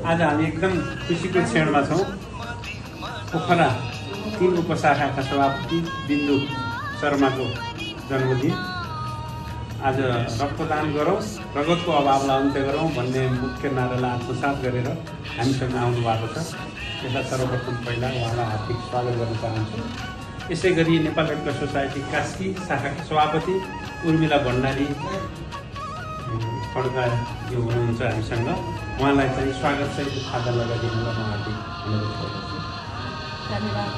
आज हामी एकदम खुसीको क्षणमा छौँ। पोखरा 3 उपशाखाका सभापति बिन्दु शर्माको जन्मदिन। आज रक्तदान गरौँ, रगतको अभावलाई अन्त्य गरौँ भन्ने मुख्य नारालाई आत्मसात गरेर हामीसँग आउनु भएको छ। यसलाई सर्वप्रथम पहिला उहाँलाई हार्दिक स्वागत गर्न चाहन्छु। यसै गरी Nepal red cross society Kaski शाखाका सभापति उर्मिला भण्डारी खड्काज्यू हुनुहुन्छ हामीसँग। उहाँलाई चाहिँ स्वागतसहित खाजा लगाइदिनुलाई म हार्दिक अनुरोध गर्दछु। धन्यवाद।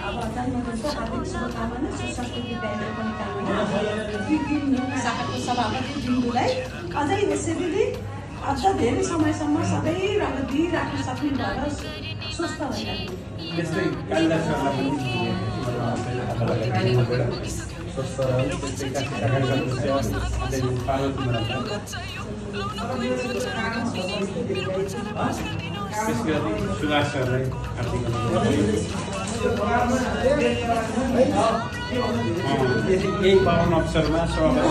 अब जन्मदिनको हार्दिक शुभकामना, सुसंस्कृति ब्याङ्कको पनि कामना। शाखाको सभापति बिन्दुलाई अझै यसरी अझ धेरै समयसम्म सधैँ रगत दिइराख्न सक्ने भएर स्वस्थ भइरहनु। त्यस्तै कालिदास सरलाई पनि स्वस्थ रहनु। त्यस्तै कास्की शाखाका सदस्य पार्वती मराठा, त्यसै गरी सुभाष सरलाई हार्दिक यही पावन अवसरमा सभापति